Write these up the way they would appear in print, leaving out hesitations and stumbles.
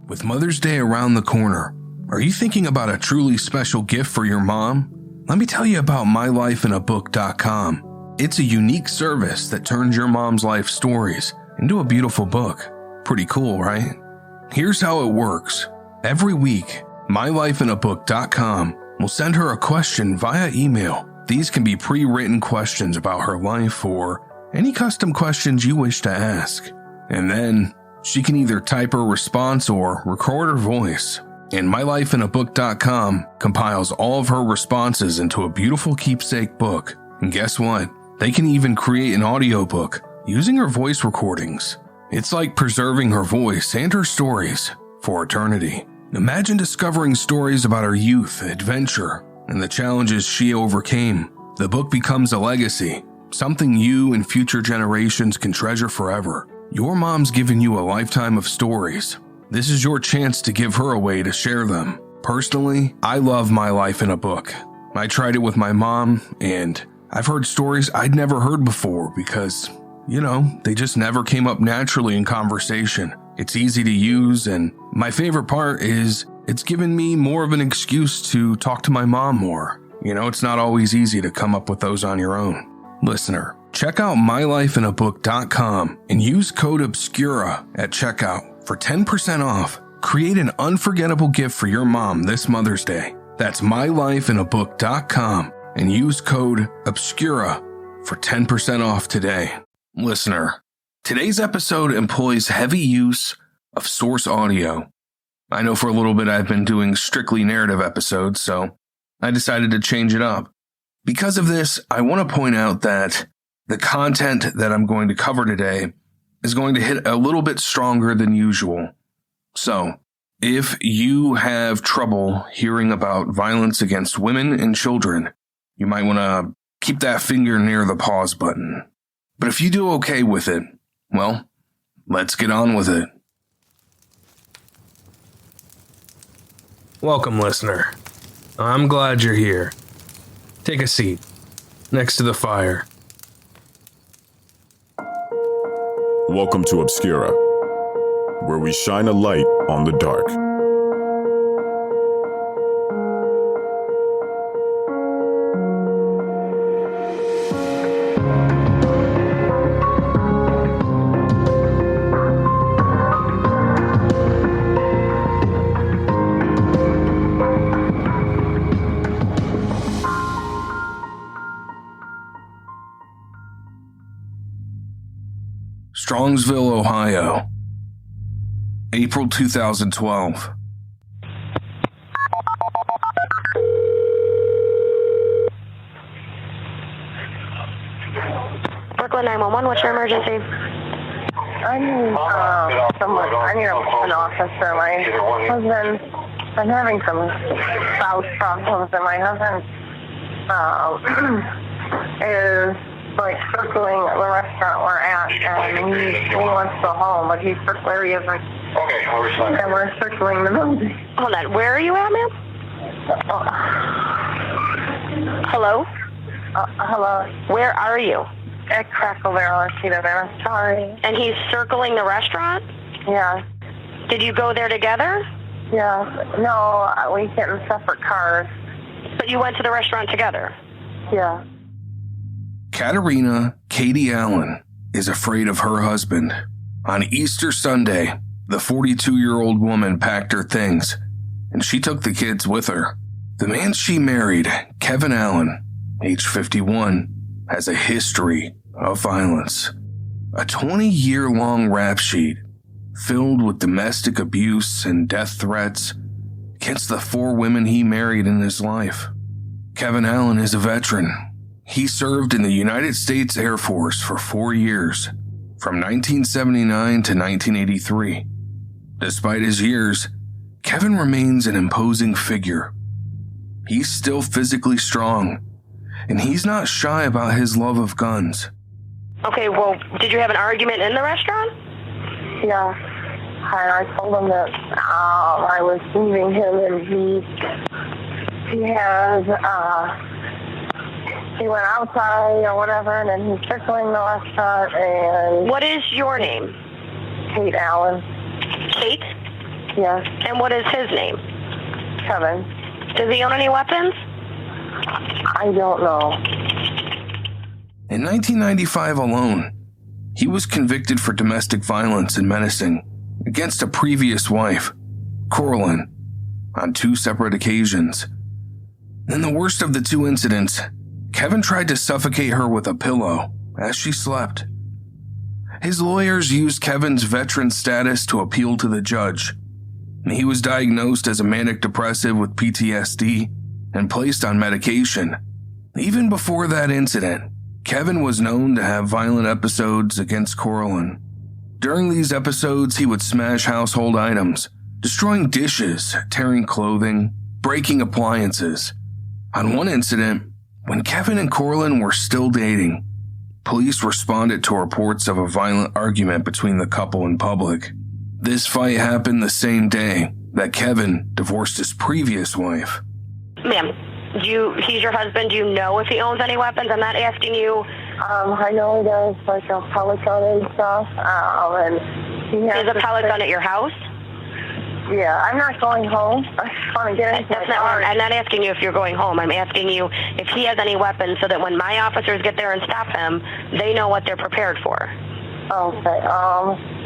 With Mother's Day around the corner, are you thinking about a truly special gift for your mom? Let me tell you about mylifeinabook.com. It's a unique service that turns your mom's life stories into a beautiful book. Pretty cool, right? Here's how it works. Every week, mylifeinabook.com will send her a question via email. These can be pre-written questions about her life or any custom questions you wish to ask. And then she can either type her response or record her voice. And mylifeinabook.com compiles all of her responses into a beautiful keepsake book. And guess what? They can even create an audiobook using her voice recordings. It's like preserving her voice and her stories for eternity. Imagine discovering stories about her youth, adventure, and the challenges she overcame. The book becomes a legacy, something you and future generations can treasure forever. Your mom's given you a lifetime of stories. This is your chance to give her a way to share them. Personally, I love My Life in a Book. I tried it with my mom, and I've heard stories I'd never heard before because, they just never came up naturally in conversation. It's easy to use, and my favorite part is it's given me more of an excuse to talk to my mom more. It's not always easy to come up with those on your own. Listener, check out mylifeinabook.com and use code OBSCURA at checkout for 10% off. Create an unforgettable gift for your mom this Mother's Day. That's mylifeinabook.com and use code OBSCURA for 10% off today. Listener, today's episode employs heavy use of source audio. I know for a little bit I've been doing strictly narrative episodes, so I decided to change it up. Because of this, I want to point out that the content that I'm going to cover today is going to hit a little bit stronger than usual. So, if you have trouble hearing about violence against women and children, you might want to keep that finger near the pause button. But if you do okay with it, well, let's get on with it. Welcome, listener. I'm glad you're here. Take a seat next to the fire. Welcome to Obscura, where we shine a light on the dark. Strongsville, Ohio, April 2012. Brooklyn 911, what's your emergency? I need an officer. My husband, I'm having some spouse problems, and my husband is circling the restaurant we're at, and he wants to go home, but he's circling isn't. Okay, and we're circling the building. Hold on, where are you at, ma'am? Hello? Hello? Where are you? At Crackle Barrel, I'm sorry. And he's circling the restaurant? Yeah. Did you go there together? Yeah. No, we get in separate cars. But you went to the restaurant together? Yeah. Katherina Kerri Allen is afraid of her husband. On Easter Sunday, the 42-year-old woman packed her things, and she took the kids with her. The man she married, Kevin Allen, age 51, has a history of violence. A 20-year-long rap sheet filled with domestic abuse and death threats against the 4 women he married in his life. Kevin Allen is a veteran. He served in the United States Air Force for 4 years, from 1979 to 1983. Despite his years, Kevin remains an imposing figure. He's still physically strong, and he's not shy about his love of guns. Okay, well, did you have an argument in the restaurant? Yeah. I told him that I was leaving him, and he went outside or whatever, and then he's circling the restaurant, and... What is your name? Kate Allen. Kate? Yes. And what is his name? Kevin. Does he own any weapons? I don't know. In 1995 alone, he was convicted for domestic violence and menacing against a previous wife, Coraline, on 2 separate occasions. In the worst of the 2 incidents, Kevin tried to suffocate her with a pillow as she slept. His lawyers used Kevin's veteran status to appeal to the judge. He was diagnosed as a manic depressive with PTSD and placed on medication. Even before that incident, Kevin was known to have violent episodes against Coraline. During these episodes, he would smash household items, destroying dishes, tearing clothing, breaking appliances. On one incident, when Kevin and Coraline were still dating, police responded to reports of a violent argument between the couple in public. This fight happened the same day that Kevin divorced his previous wife. Ma'am, he's your husband. Do you know if he owns any weapons? I'm not asking you. I know he does like a pellet gun and stuff. And he has Is a pellet gun at your house? Yeah, I'm not going home. I just want to get into That's not. I'm not asking you if you're going home. I'm asking you if he has any weapons, so that when my officers get there and stop him, they know what they're prepared for. Okay.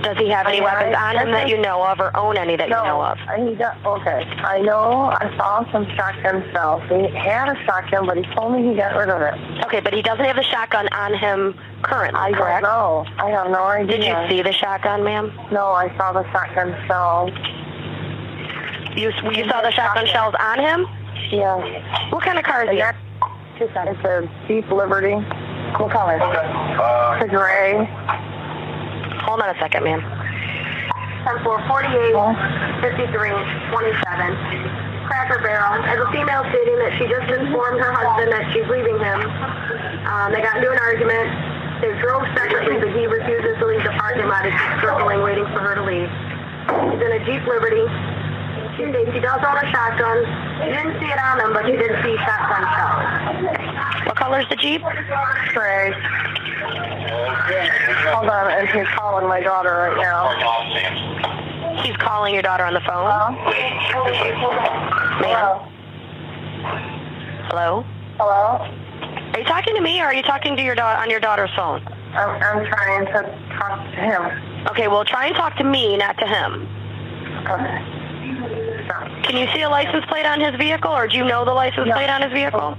Does he have any weapons on him that you know of, or own any that you know of? He does. Okay. I know. I saw some shotgun shells. He had a shotgun, but he told me he got rid of it. Okay, but he doesn't have the shotgun on him currently, correct? I don't know. I have no idea. Did you see the shotgun, ma'am? No, I saw the shotgun shells. You saw the shotgun shells on him? Yeah. What kind of car is he? It's a Jeep Liberty. What color? It's a gray. Hold on a second, ma'am. 10-4, 48, 53, 27. Cracker Barrel. As a female stating that she just informed her husband that she's leaving him. They got into an argument. They drove separately, but he refuses to leave the parking lot as she's circling, waiting for her to leave. He's in a Jeep Liberty. She states he does own a shotgun. She didn't see it on him, but she did see shotgun shells. What color is the Jeep? Gray. Hold on, and he's calling my daughter right now. He's calling your daughter on the phone? Ma'am? Hello? Hello? Are you talking to me, or are you talking to your on your daughter's phone? I'm trying to talk to him. Okay, well, try and talk to me, not to him. Okay. Can you see a license plate on his vehicle, or do you know the license plate on his vehicle?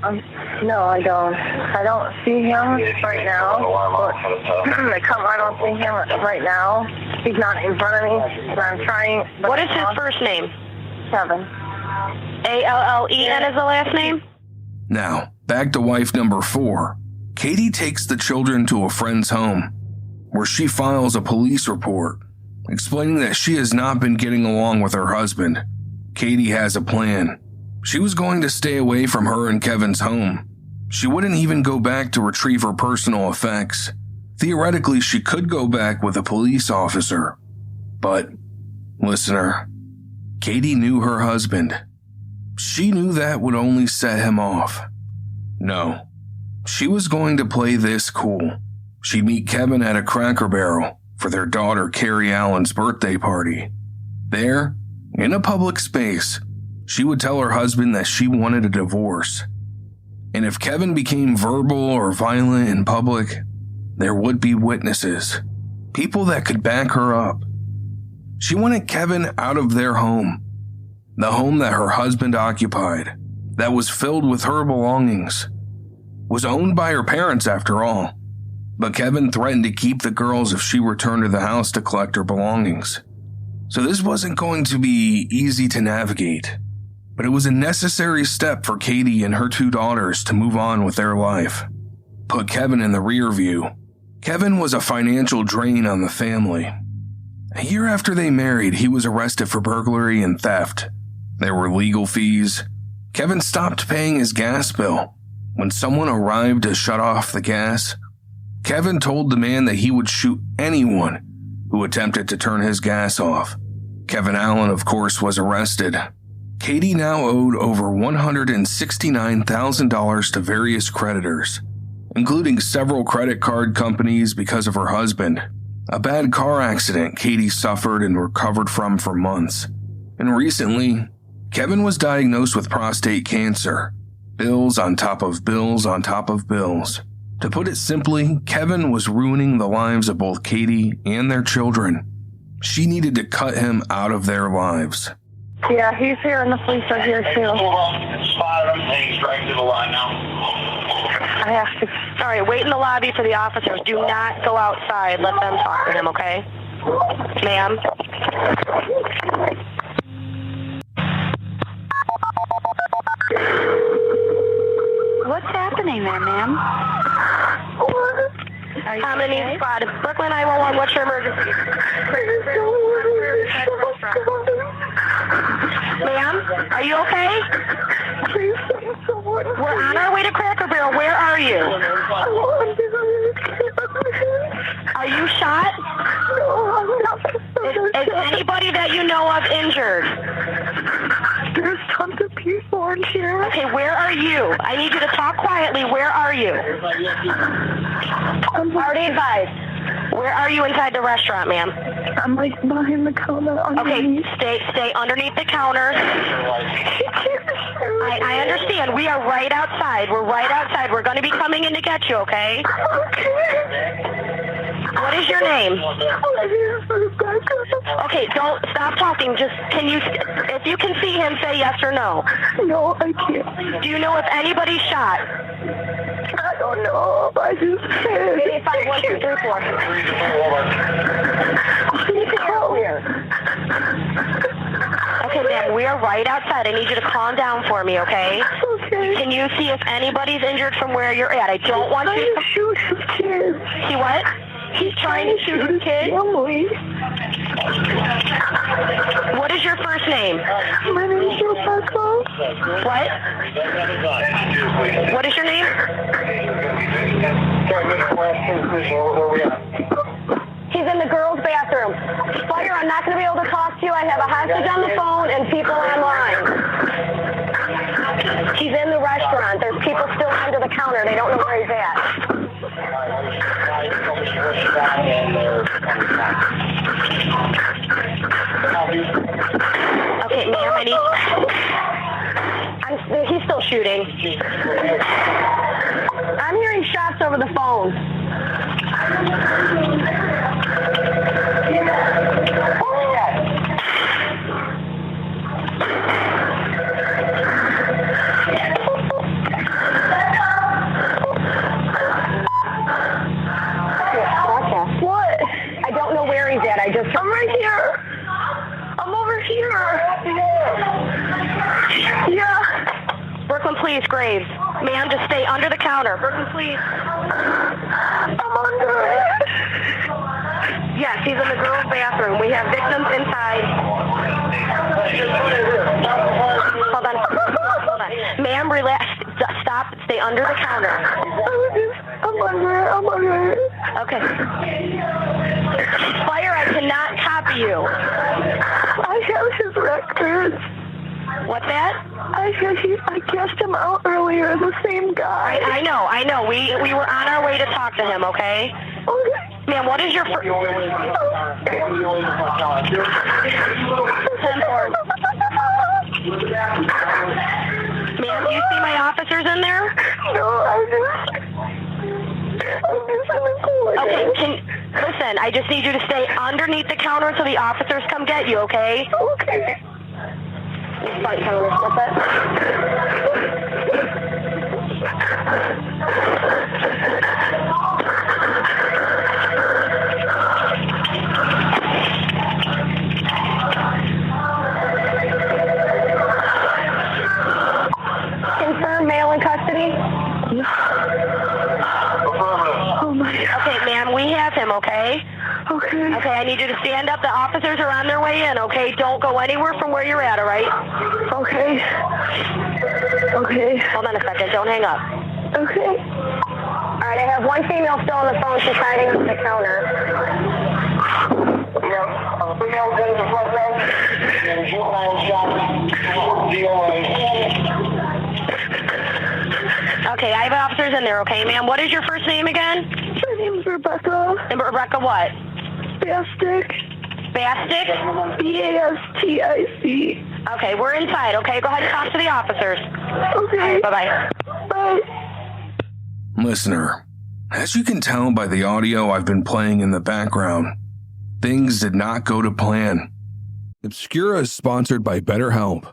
No, I don't. I don't see him right now. I don't see him right now. He's not in front of me. So I'm trying. What is his first name? Kevin. Allen is the last name? Now, back to wife number 4. Katie takes the children to a friend's home, where she files a police report, explaining that she has not been getting along with her husband. Katie has a plan. She was going to stay away from her and Kevin's home. She wouldn't even go back to retrieve her personal effects. Theoretically, she could go back with a police officer. But, listener, Katie knew her husband. She knew that would only set him off. No, she was going to play this cool. She'd meet Kevin at a Cracker Barrel for their daughter Kerri Allen's birthday party. There, in a public space, she would tell her husband that she wanted a divorce. And if Kevin became verbal or violent in public, there would be witnesses, people that could back her up. She wanted Kevin out of their home, the home that her husband occupied, that was filled with her belongings, was owned by her parents after all. But Kevin threatened to keep the girls if she returned to the house to collect her belongings. So this wasn't going to be easy to navigate, but it was a necessary step for Katie and her 2 daughters to move on with their life. Put Kevin in the rear view. Kevin was a financial drain on the family. A year after they married, he was arrested for burglary and theft. There were legal fees. Kevin stopped paying his gas bill. When someone arrived to shut off the gas, Kevin told the man that he would shoot anyone who attempted to turn his gas off. Kevin Allen, of course, was arrested. Katie now owed over $169,000 to various creditors, including several credit card companies because of her husband, a bad car accident Katie suffered and recovered from for months, And recently, Kevin was diagnosed with prostate cancer. Bills on top of bills on top of bills. To put it simply, Kevin was ruining the lives of both Katie and their children. She needed to cut him out of their lives. Yeah, he's here and the police are here too. Hold on. Spot him. He's right to the line now. I have to. All right, wait in the lobby for the officers. Do not go outside. Let them talk to him, okay? Ma'am? What's happening there, ma'am? How many spotted? Brooklyn 911, what's your emergency? Ma'am, are you okay? We're on our way to Cracker Barrel. Where are you? Are you shot? Is anybody that you know of injured? There's tons of people in here. Okay, where are you? I need you to talk quietly. Where are you? I'm Already advised. Where are you inside the restaurant, ma'am? I'm like behind the counter. Okay, stay underneath the counter. I understand. We are right outside. We're right outside. We're going to be coming in to get you, okay? What is your name? Okay, don't stop talking. Just, if you can see him, say yes or no. No, I can't. Do you know if anybody's shot? I don't know. I just said. 85, 1, 2, 3, 4. Okay, ma'am, we are right outside. I need you to calm down for me, okay? Okay. Can you see if anybody's injured from where you're at? I don't want you to shoot his kids. See what? He's trying to shoot his kid? What is your first name? My name is Rebecca. What? What is your name? He's in the girls' bathroom. Fire, I'm not going to be able to talk to you. I have a hostage on the phone and people online. He's in the restaurant. There's people still under the counter. They don't know where he's at. Okay, ma'am, he's still shooting. I'm hearing shots over the phone. What? I don't know where he's at. I'm right here. I'm over here. Yeah. Brooklyn, please, Graves. Ma'am, just stay under the counter. Brooklyn, please. I'm under it. Yes, he's in the girls' bathroom. We have victims inside. Hold on. Ma'am, relax. Stop. Stay under the counter. I'm under it. Okay. Fire, I cannot copy you. I have his records. What's that? I guessed him out earlier, the same guy. I know. We were on our way to talk to him, okay? Okay. Ma'am, what is your first... 10-4. Ma'am, do you see my officers in there? No, I'm just in the corner. Okay, listen, I just need you to stay underneath the counter until the officers come get you, okay? Okay. What's that? Confirm male in custody? Oh my God. Okay, ma'am, we have him, okay? Okay. Okay, I need you to stand up. The officers are on their way in, okay? Don't go anywhere from where you're at, all right? Okay. Okay. Hold on a second. Don't hang up. Okay. All right, I have one female still on the phone. She's hiding under the counter. Okay, I have officers in there, okay, ma'am? What is your first name again? My name's Rebecca. And Rebecca what? Spastic. Spastic? Bastic. Okay, we're inside, okay? Go ahead and talk to the officers. Okay. Bye-bye. Bye. Listener, as you can tell by the audio I've been playing in the background, things did not go to plan. Obscura is sponsored by BetterHelp.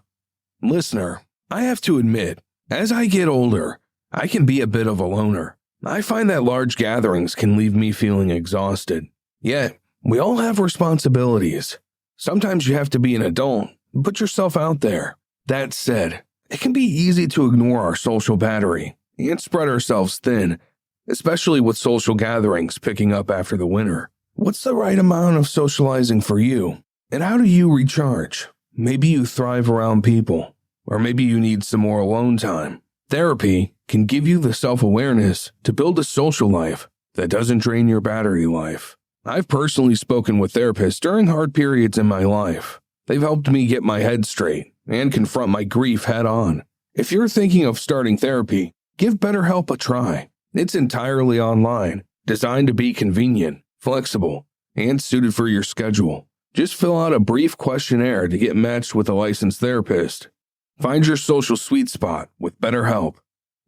Listener, I have to admit, as I get older, I can be a bit of a loner. I find that large gatherings can leave me feeling exhausted. Yet, we all have responsibilities. Sometimes you have to be an adult and put yourself out there. That said, it can be easy to ignore our social battery and spread ourselves thin, especially with social gatherings picking up after the winter. What's the right amount of socializing for you? And how do you recharge? Maybe you thrive around people, or maybe you need some more alone time. Therapy can give you the self-awareness to build a social life that doesn't drain your battery life. I've personally spoken with therapists during hard periods in my life. They've helped me get my head straight and confront my grief head on. If you're thinking of starting therapy, give BetterHelp a try. It's entirely online, designed to be convenient, flexible, and suited for your schedule. Just fill out a brief questionnaire to get matched with a licensed therapist. Find your social sweet spot with BetterHelp.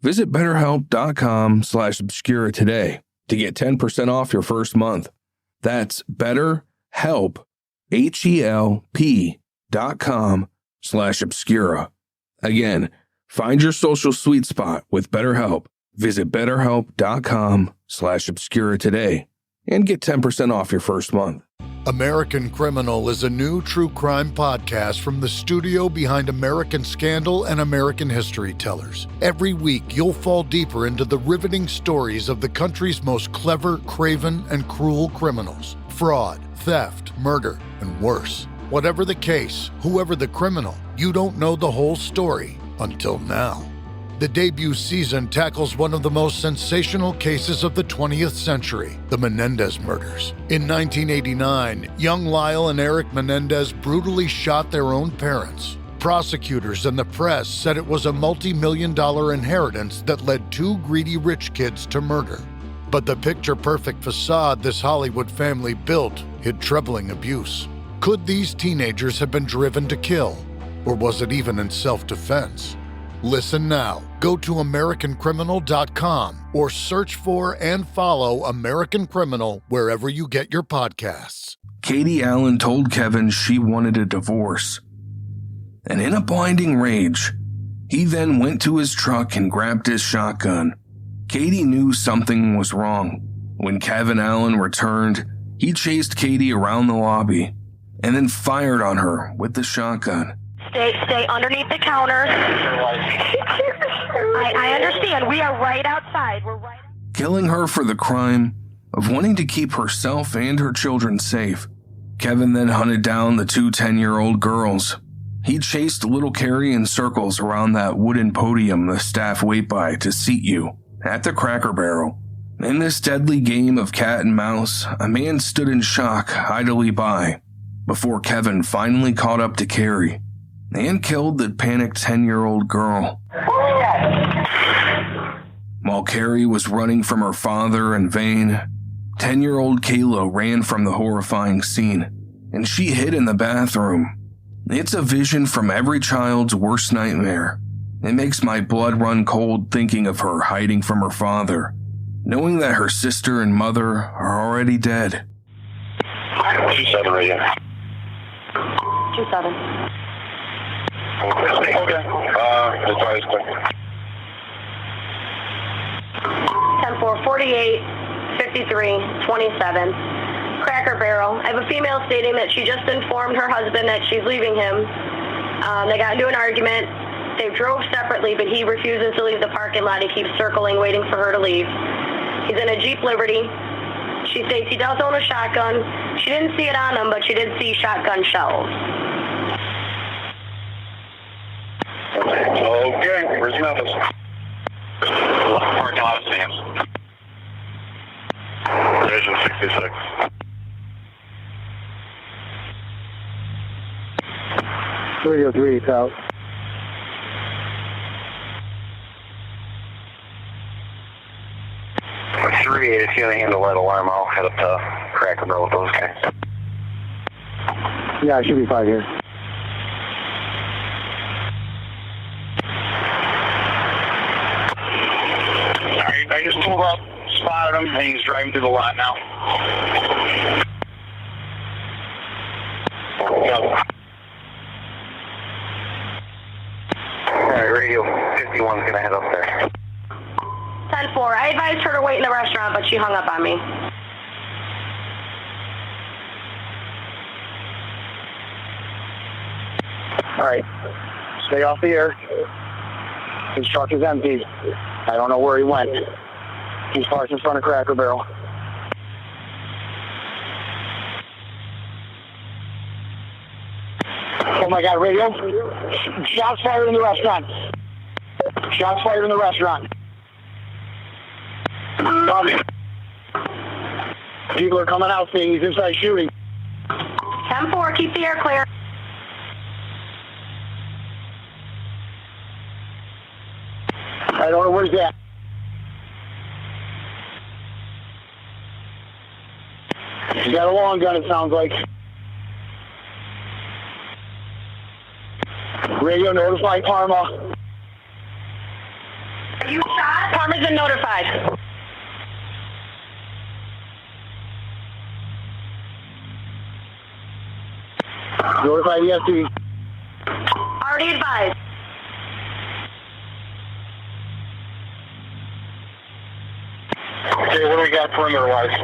Visit BetterHelp.com/Obscura today to get 10% off your first month. That's BetterHelp, HELP.com/Obscura. Again, find your social sweet spot with BetterHelp. Visit BetterHelp.com/Obscura today and get 10% off your first month. American Criminal is a new true crime podcast from the studio behind American Scandal and American History Tellers. Every week, you'll fall deeper into the riveting stories of the country's most clever, craven, and cruel criminals. Fraud, theft, murder, and worse. Whatever the case, whoever the criminal, you don't know the whole story until now. The debut season tackles one of the most sensational cases of the 20th century, the Menendez murders. In 1989, young Lyle and Eric Menendez brutally shot their own parents. Prosecutors and the press said it was a multi-million-dollar inheritance that led two greedy rich kids to murder. But the picture-perfect facade this Hollywood family built hid troubling abuse. Could these teenagers have been driven to kill? Or was it even in self-defense? Listen now. Go to AmericanCriminal.com or search for and follow American Criminal wherever you get your podcasts. Kerri Allen told Kevin she wanted a divorce. And in a blinding rage, he then went to his truck and grabbed his shotgun. Katie knew something was wrong. When Kevin Allen returned, he chased Katie around the lobby and then fired on her with the shotgun. Stay underneath the counter. I understand. We are right outside. We're right. Killing her for the crime of wanting to keep herself and her children safe. Kevin then hunted down the two 10-year-old girls. He chased little Kerri in circles around that wooden podium the staff wait by to seat you at the Cracker Barrel. In this deadly game of cat and mouse, a man stood in shock idly by before Kevin finally caught up to Kerri and killed the panicked 10-year-old girl. While Kerri was running from her father in vain, 10-year-old Kayla ran from the horrifying scene, and she hid in the bathroom. It's a vision from every child's worst nightmare. It makes my blood run cold thinking of her hiding from her father, knowing that her sister and mother are already dead. 27 right here. 27. Okay. That's always quick. 10-4, 48, 53, 27. Cracker Barrel. I have a female stating that she just informed her husband that she's leaving him. They got into an argument. They drove separately, but he refuses to leave the parking lot. He keeps circling, waiting for her to leave. He's in a Jeep Liberty. She states he does own a shotgun. She didn't see it on him, but she did see shotgun shells. Okay, where's your office? Parking lot of Sam's. Division 66. .303 out. For 38, if you have a handle that alarm, I'll head up to Cracker Barrel with those guys. Yeah, it should be 5 here. Alright, I just pulled up, spotted him, and he's driving through the lot now. Alright, radio 51's gonna head up there. 10-4. I advised her to wait in the restaurant, but she hung up on me. All right. Stay off the air. His truck is empty. I don't know where he went. He's parked in front of Cracker Barrel. Oh my God, radio. Shots fired in the restaurant. Shots fired in the restaurant. People are coming out saying he's inside shooting. 10-4. Keep the air clear. I don't know where's that. He's got a long gun, it sounds like. Radio notify Parma. You shot? Parma's been notified. Notify ESD. Already advised. Okay, what do we got perimeter-wise?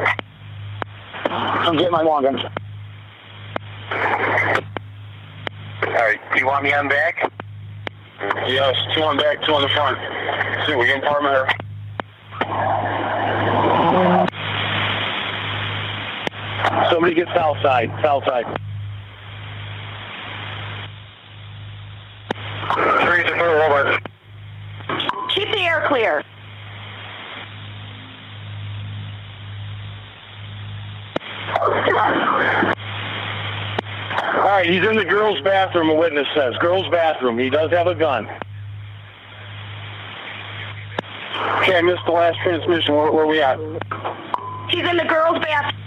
I'm getting my long gun. Alright, do you want me on back? Yes, 2 on back, 2 on the front. See, we can perimeter. Somebody get south side, south side. 3 to 4 over. Keep the air clear. All right, he's in the girls' bathroom, a witness says. Girls' bathroom. He does have a gun. Okay, I missed the last transmission. Where are we at? He's in the girls' bathroom.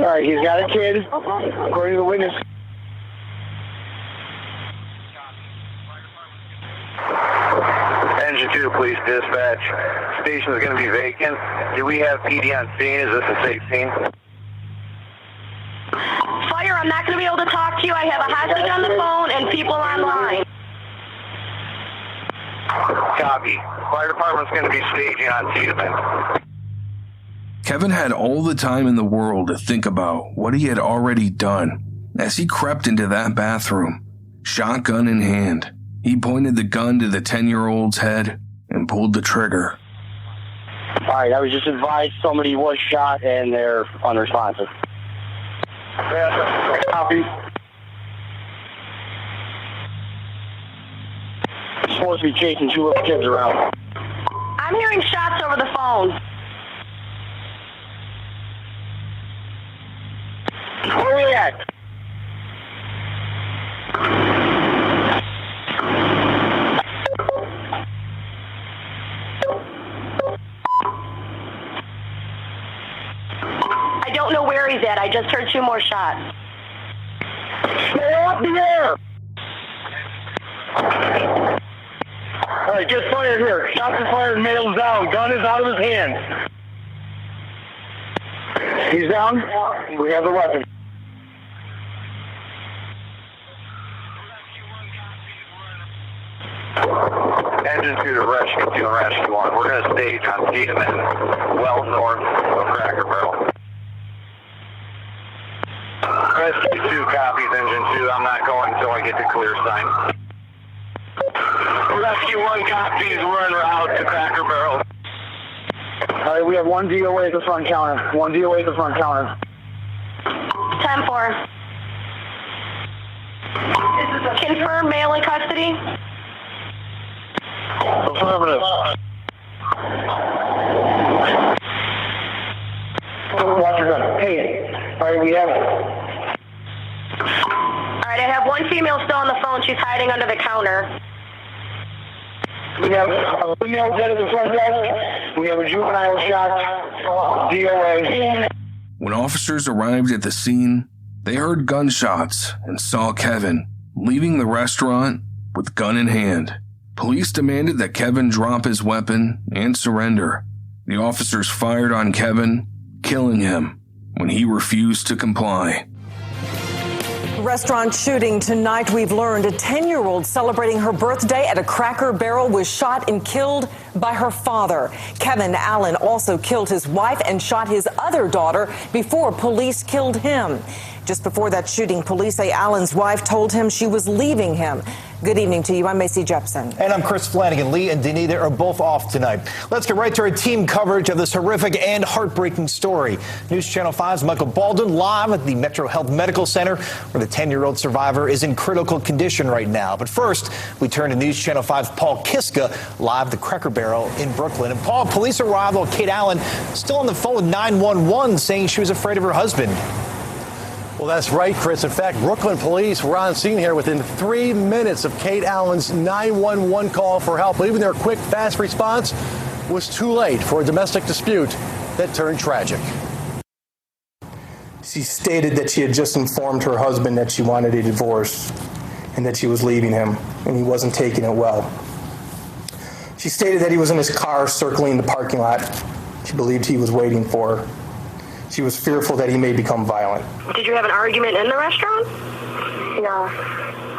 All right, he's got a kid, according to the witness. Engine 2, police dispatch. Station is going to be vacant. Do we have PD on scene? Is this a safe scene? Fire, I'm not going to be able to talk to you. I have a hostage on the phone and people online. Copy. Fire department's going to be staging on Tiedemann. Kevin had all the time in the world to think about what he had already done. As he crept into that bathroom, shotgun in hand, he pointed the gun to the 10-year-old's head and pulled the trigger. All right, I was just advised somebody was shot and they're unresponsive. Copy. Supposed to be chasing 2 little kids around. I'm hearing shots over the phone. Where are we at? I don't know where he's at. I just heard 2 more shots. Stay up the air! All right, get fired here. Shots are fired, male's down. Gun is out of his hand. He's down. We have the weapon. Engine 2 to rescue 2 and rescue 1. We're going to stage on Tiedemann, well north of Cracker Barrel. Rescue 2 copies, Engine 2. I'm not going until I get the clear sign. Rescue 1 copies. We're en route to Cracker Barrel. All right, we have 1 DOA at the front counter. 1 DOA at the front counter. 10-4. Confirm male in custody. Affirmative. Watch your gun. Hey, all right, we have it. All right, I have 1 female still on the phone. She's hiding under the counter. We have a female dead at the front desk. We have a juvenile shot. DOA. When officers arrived at the scene, They heard gunshots and saw Kevin leaving the restaurant with gun in hand. Police demanded that Kevin drop his weapon and surrender. The officers fired on Kevin, killing him when he refused to comply. Restaurant shooting tonight. We've learned a 10-year-old celebrating her birthday at a Cracker Barrel was shot and killed by her father. Kevin Allen also killed his wife and shot his other daughter before police killed him. Just before that shooting, police say Allen's wife told him she was leaving him. Good evening to you. I'm Macy Jepson. And I'm Chris Flanagan. Lee and Danita are both off tonight. Let's get right to our team coverage of this horrific and heartbreaking story. News Channel 5's Michael Baldwin live at the Metro Health Medical Center, where the 10-year-old survivor is in critical condition right now. But first, we turn to News Channel 5's Paul Kiska, live at the Cracker Barrel in Brooklyn. And Paul, police arrived while Kate Allen still on the phone with 911, saying she was afraid of her husband. Well, that's right, Chris. In fact, Brooklyn police were on scene here within 3 minutes of Kate Allen's 911 call for help. Even their quick, fast response was too late for a domestic dispute that turned tragic. She stated that she had just informed her husband that she wanted a divorce and that she was leaving him, and he wasn't taking it well. She stated that he was in his car circling the parking lot. She believed he was waiting for her. She was fearful that he may become violent. Did you have an argument in the restaurant? Yeah.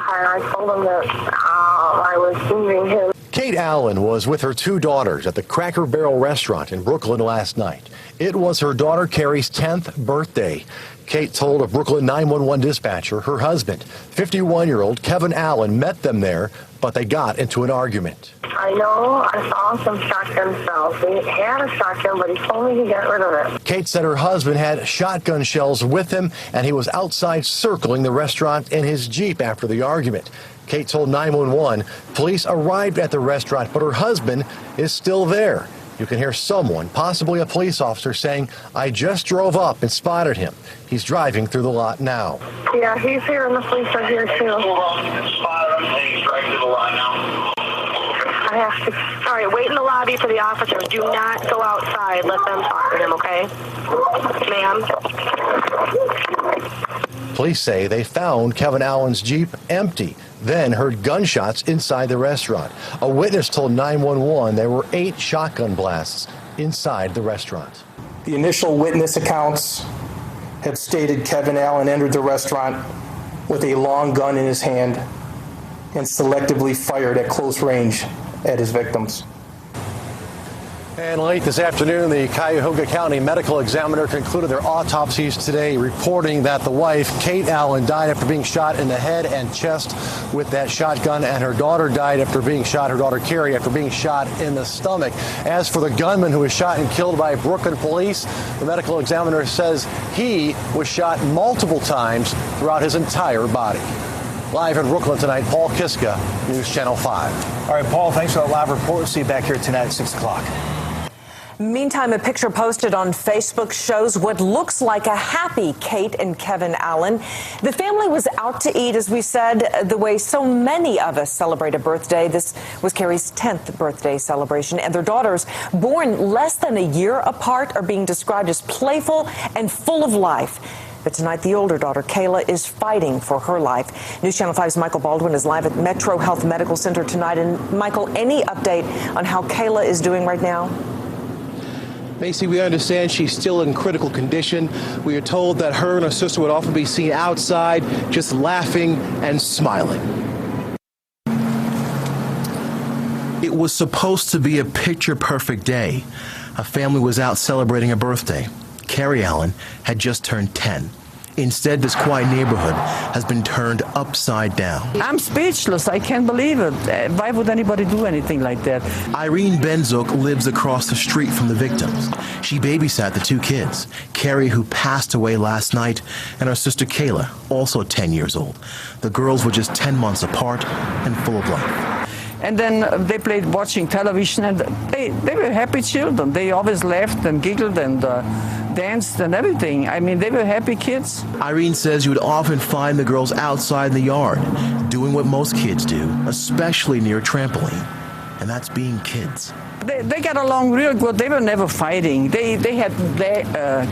I told him that I was leaving him. Kate Allen was with her two daughters at the Cracker Barrel restaurant in Brooklyn last night. It was her daughter Kerri's 10th birthday. Kate told a Brooklyn 911 dispatcher her husband, 51-year-old Kevin Allen, met them there, but they got into an argument. I know I saw some shotgun shells. He had a shotgun, but he told me to get rid of it. Kate said her husband had shotgun shells with him, and he was outside circling the restaurant in his Jeep after the argument. Kate told 911 police arrived at the restaurant, but her husband is still there. You can hear someone, possibly a police officer, saying, "I just drove up and spotted him. He's driving through the lot now." Yeah, he's here and the police are here too. I have to. All right, wait in the lobby for the officers. Do not go outside. Let them talk to him, okay? Ma'am? Police say they found Kevin Allen's Jeep empty, then heard gunshots inside the restaurant. A witness told 911 there were 8 shotgun blasts inside the restaurant. The initial witness accounts have stated Kevin Allen entered the restaurant with a long gun in his hand and selectively fired at close range at his victims. And late this afternoon, the Cuyahoga County Medical Examiner concluded their autopsies today, reporting that the wife, Kate Allen, died after being shot in the head and chest with that shotgun, and her daughter died after being shot, her daughter Kerri, after being shot in the stomach. As for the gunman who was shot and killed by Brooklyn police, the medical examiner says he was shot multiple times throughout his entire body. Live in Brooklyn tonight, Paul Kiska, News Channel 5. All right, Paul, thanks for that live report. We'll see you back here tonight at 6 o'clock. Meantime, a picture posted on Facebook shows what looks like a happy Kate and Kevin Allen. The family was out to eat, as we said, the way so many of us celebrate a birthday. This was Kerri's 10th birthday celebration, and their daughters, born less than a year apart, are being described as playful and full of life. But tonight, the older daughter, Kayla, is fighting for her life. News Channel 5's Michael Baldwin is live at Metro Health Medical Center tonight. And Michael, any update on how Kayla is doing right now? Macy, we understand she's still in critical condition. We are told that her and her sister would often be seen outside just laughing and smiling. It was supposed to be a picture-perfect day. A family was out celebrating a birthday. Kerri Allen had just turned 10. Instead, this quiet neighborhood has been turned upside down. I'm speechless. I can't believe it. Why would anybody do anything like that? Irene Benzok lives across the street from the victims. She babysat the 2 kids, Kerri, who passed away last night, and her sister Kayla, also 10 years old. The girls were just 10 months apart and full of life. And then they played watching television, and they were happy children. They always laughed and giggled and danced and everything. I mean, they were happy kids. Irene says you would often find the girls outside in the yard, doing what most kids do, especially near a trampoline. And that's being kids. They got along real good. They were never fighting. They had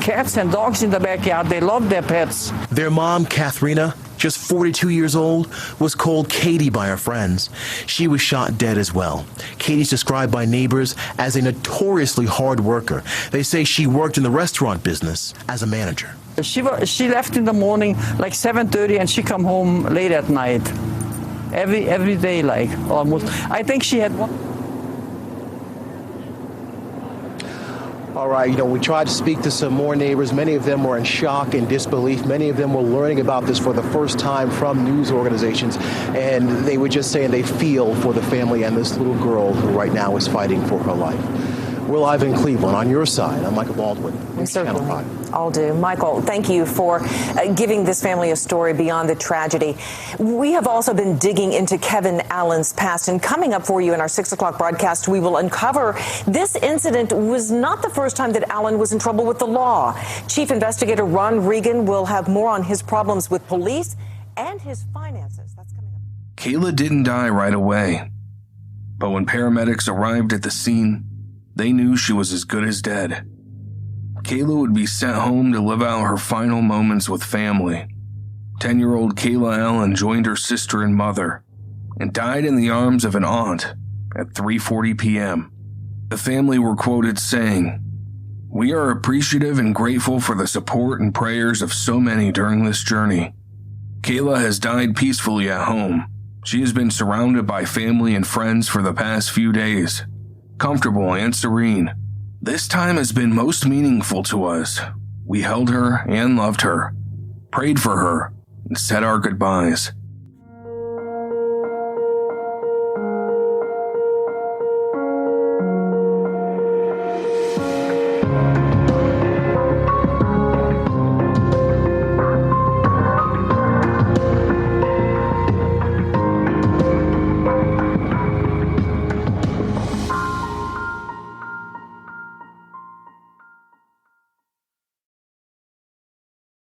cats and dogs in the backyard. They loved their pets. Their mom, Katherina, just 42 years old, was called Katie by her friends. She was shot dead as well. Katie's described by neighbors as a notoriously hard worker. They say she worked in the restaurant business as a manager. She left in the morning like 7:30 and she come home late at night. Every day, like almost. I think she had one. All right, we tried to speak to some more neighbors. Many of them were in shock and disbelief. Many of them were learning about this for the first time from news organizations. And they were just saying they feel for the family and this little girl who right now is fighting for her life. We're live in Cleveland. On your side, I'm Michael Baldwin. Certainly, I'll do. Michael, thank you for giving this family a story beyond the tragedy. We have also been digging into Kevin Allen's past, and coming up for you in our 6 o'clock broadcast, we will uncover this incident was not the first time that Allen was in trouble with the law. Chief Investigator Ron Regan will have more on his problems with police and his finances. That's coming up. Kayla didn't die right away, but when paramedics arrived at the scene, they knew she was as good as dead. Kayla would be sent home to live out her final moments with family. 10-year-old Kayla Allen joined her sister and mother and died in the arms of an aunt at 3:40 p.m. The family were quoted saying, "We are appreciative and grateful for the support and prayers of so many during this journey. Kayla has died peacefully at home. She has been surrounded by family and friends for the past few days, comfortable and serene. This time has been most meaningful to us. We held her and loved her, prayed for her, and said our goodbyes."